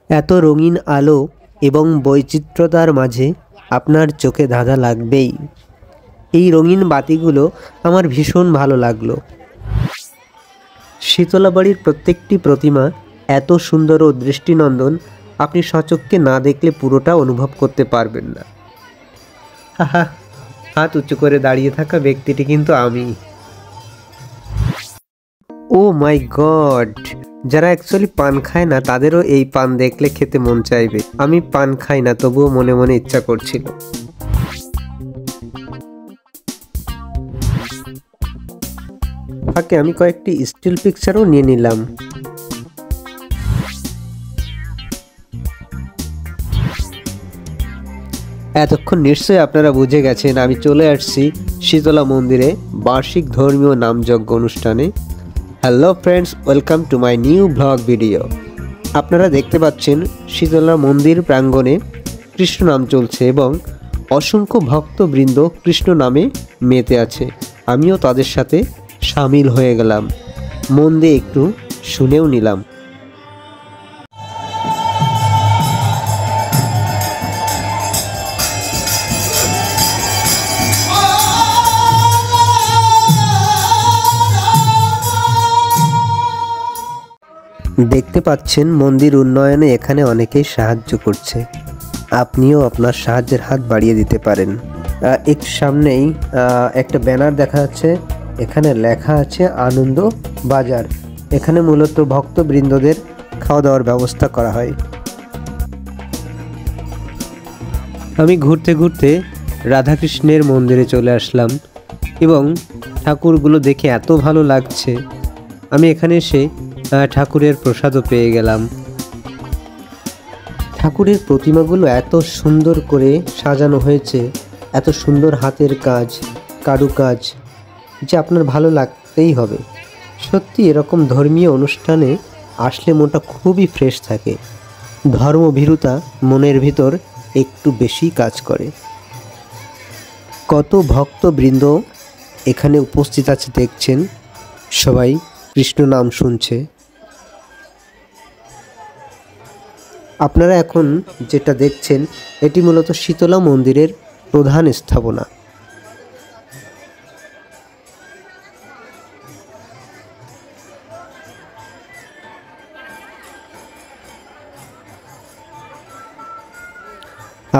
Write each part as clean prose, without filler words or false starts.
এত রঙিন আলো এবং বৈচিত্র্যতার মাঝে আপনার চোখে ধাঁধা লাগবেই। এই রঙিন বাতিগুলো আমার ভীষণ ভালো লাগলো। শীতলাবাড়ির প্রত্যেকটি প্রতিমা এত সুন্দর ও দৃষ্টিনন্দন, আপনি সচক্ষে না দেখলে পুরোটা অনুভব করতে পারবেন না। হাহা, হাত উঁচু করে দাঁড়িয়ে থাকা ব্যক্তিটি কিন্তু আমি। ও মাই গড, যারা অ্যাকচুয়ালি পান খায় না তাদেরও এই পান দেখলে খেতে মন চাইবে। আমি পান খাই না, তবুও মনে মনে ইচ্ছা করছিল। ফাঁকে আমি কয়েকটি স্টিল পিকচারও নিয়ে নিলাম। এতক্ষণ নিশ্চয়ই আপনারা বুঝে গেছেন আমি চলে আসছি শীতলা মন্দিরে বার্ষিক ধর্মীয় নামযজ্ঞ অনুষ্ঠানে। Hello friends, welcome to my new blog video. আপনারা দেখতে পাচ্ছেন শীতলা মন্দির প্রাঙ্গণে কৃষ্ণ নাম চলছে এবং অসংখ্য ভক্তবৃন্দ কৃষ্ণ নামে মেতে আছে। আমিও তাদের সাথে সামিল হয়ে গেলাম, মন দিয়ে একটু শুনেও নিলাম। দেখতে পাচ্ছেন মন্দির উন্নয়নে এখানে অনেকেই সাহায্য করছে। আপনিও আপনার সাহায্যের হাত বাড়িয়ে দিতে পারেন। একটু সামনেই একটা ব্যানার দেখা যাচ্ছে, এখানে লেখা আছে আনন্দ বাজার। এখানে মূলত ভক্তবৃন্দদের খাওয়া দাওয়ার ব্যবস্থা করা হয়। আমি ঘুরতে ঘুরতে রাধাকৃষ্ণের মন্দিরে চলে আসলাম এবং ঠাকুরগুলো দেখে এত ভালো লাগছে। আমি এখানে এসে ঠাকুরের প্রসাদও পেয়ে গেলাম। ঠাকুরের প্রতিমাগুলো এত সুন্দর করে সাজানো হয়েছে, এত সুন্দর হাতের কাজ, কারুকাজ, যে আপনার ভালো লাগতেই হবে। সত্যি এরকম ধর্মীয় অনুষ্ঠানে আসলে মনটা খুবই ফ্রেশ থাকে। ধর্মভীরুতা মনের ভিতর একটু বেশি কাজ করে। কত ভক্তবৃন্দ এখানে উপস্থিত আছে দেখছেন, সবাই কৃষ্ণ নাম শুনছে। আপনারা এখন যেটা দেখছেন এটি মূলত শীতলা মন্দিরের প্রধান স্থাপনা।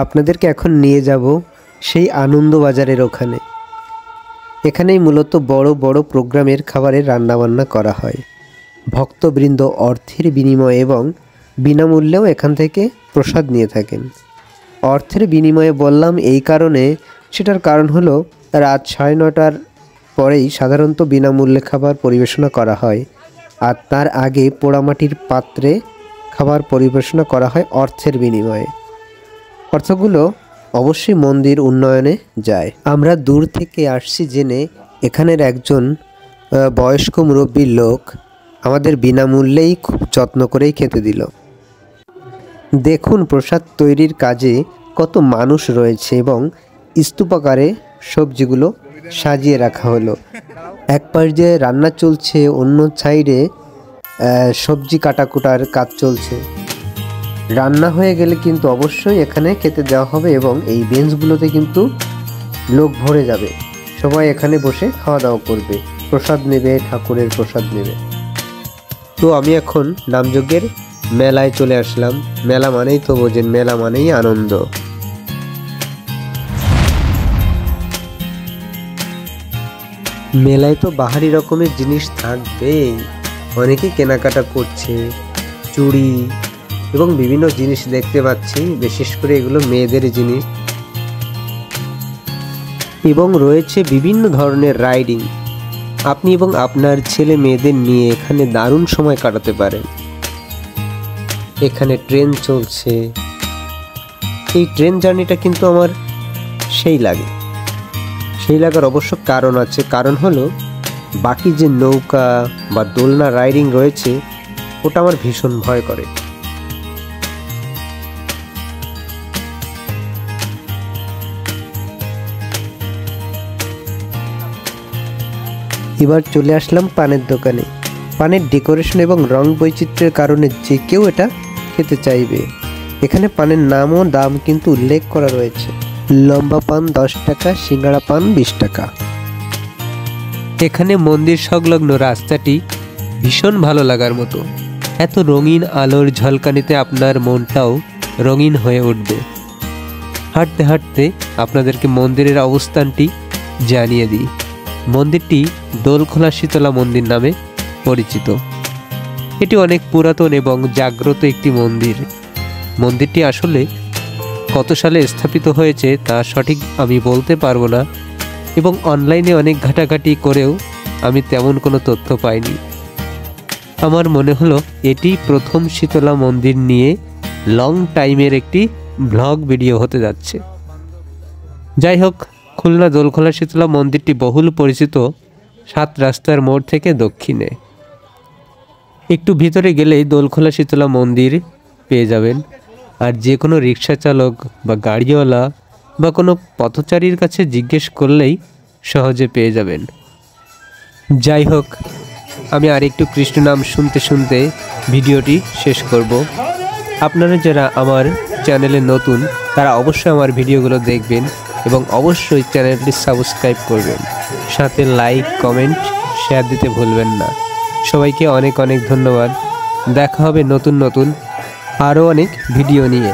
আপনাদেরকে এখন নিয়ে যাব সেই আনন্দবাজারের ওখানে। এখানেই মূলত বড় বড় প্রোগ্রামের খাবারের রান্নাবান্না করা হয়। ভক্তবৃন্দ অর্থের বিনিময়ে এবং বিনামূল্যেও এখান থেকে প্রসাদ নিয়ে থাকেন। অর্থের বিনিময়ে বললাম এই কারণে, সেটার কারণ হলো রাত 9:30টার পরেই সাধারণত বিনামূল্যে খাবার পরিবেশনা করা হয়, আর তার আগে পোড়ামাটির পাত্রে খাবার পরিবেশনা করা হয় অর্থের বিনিময়ে। অর্থগুলো অবশ্যই মন্দির উন্নয়নে যায়। আমরা দূর থেকে আসছি জেনে এখানের একজন বয়স্ক মুরব্বীর লোক আমাদের বিনামূল্যেই খুব যত্ন করেই খেতে দিল। দেখুন প্রসাদ তৈরির কাজে কত মানুষ রয়েছে এবং স্তূপাকারে সবজিগুলো সাজিয়ে রাখা হলো। এক পাশে রান্না চলছে, অন্য সাইডে সবজি কাটাকুটার কাজ চলছে। রান্না হয়ে গেলে কিন্তু অবশ্যই এখানে খেতে দেওয়া হবে এবং এই বেঞ্চগুলোতে কিন্তু লোক ভরে যাবে। সবাই এখানে বসে খাওয়া দাওয়া করবে, প্রসাদ নেবে, ঠাকুরের প্রসাদ নেবে। তো আমি এখন নামযজ্ঞের মেলায় চলে আসলাম। মেলা মানেই তো বোঝেন, মেলা মানেই আনন্দ। মেলায় তো বাহারি রকমের জিনিস থাকবেই, অনেকে কেনাকাটা করছে, চুড়ি এবং বিভিন্ন জিনিস দেখতে পাচ্ছি, বিশেষ করে এগুলো মেয়েদের জিনিস। এবং রয়েছে বিভিন্ন ধরনের রাইডিং। আপনি এবং আপনার ছেলে মেয়েদের নিয়ে এখানে দারুণ সময় কাটাতে পারেন। এখানে ট্রেন চলছে। এই ট্রেন জার্নিটা কিন্তু আমার সেই লাগে। সেই লাগার অবশ্য কারণ আছে, কারণ হলো বাকি যে নৌকা বা দোলনা রাইডিং রয়েছে ওটা আমার ভীষণ ভয় করে। এবার চলে আসলাম পানের দোকানে। পানের ডেকোরেশন এবং রং বৈচিত্র্যের কারণে যে কেউ এটা খেতে চাইবে। এখানে পানের নাম ও দাম কিন্তু উল্লেখ করা রয়েছে। লম্বা পান 10 টাকা, সিঙ্গাড়া পান 20 টাকা। এখানে মন্দির সংলগ্ন রাস্তাটি ভীষণ ভালো লাগার মতো। এত রঙিন আলোর ঝলকানিতে আপনার মনটাও রঙিন হয়ে উঠবে। হাঁটতে হাঁটতে আপনাদেরকে মন্দিরের অবস্থানটি জানিয়ে দিই। মন্দিরটি দোলখোলা শীতলা মন্দির নামে পরিচিত। এটি অনেক পুরাতন এবং জাগ্রত একটি মন্দির। মন্দিরটি আসলে কত সালে স্থাপিত হয়েছে তা সঠিক আমি বলতে পারবো না, এবং অনলাইনে অনেক ঘাটাঘাটি করেও আমি তেমন কোনো তথ্য পাইনি। আমার মনে হলো এটি প্রথম শীতলা মন্দির নিয়ে লং টাইমের একটি ব্লগ ভিডিও হতে যাচ্ছে। যাই হোক, খুলনা দোলখোলা শীতলা মন্দিরটি বহুল পরিচিত 7 রাস্তার মোড় থেকে দক্ষিণে। একটু ভিতরে গেলেই দোলখোলা শীতলা মন্দির পেয়ে যাবেন। আর যে কোনো রিক্সা চালক বা গাড়িওয়ালা বা কোনো পথচারীর কাছে জিজ্ঞেস করলেই সহজে পেয়ে যাবেন। যাই হোক, আমি আরেকটু কৃষ্ণ নাম শুনতে শুনতে ভিডিওটি শেষ করব। আপনারা যারা আমার চ্যানেলে নতুন তারা অবশ্যই আমার ভিডিওগুলো দেখবেন এবং অবশ্যই চ্যানেলটি সাবস্ক্রাইব করবেন। সাথে লাইক, কমেন্ট, শেয়ার দিতে ভুলবেন না। সবাইকে অনেক অনেক ধন্যবাদ। দেখা হবে নতুন নতুন আরও অনেক ভিডিও নিয়ে।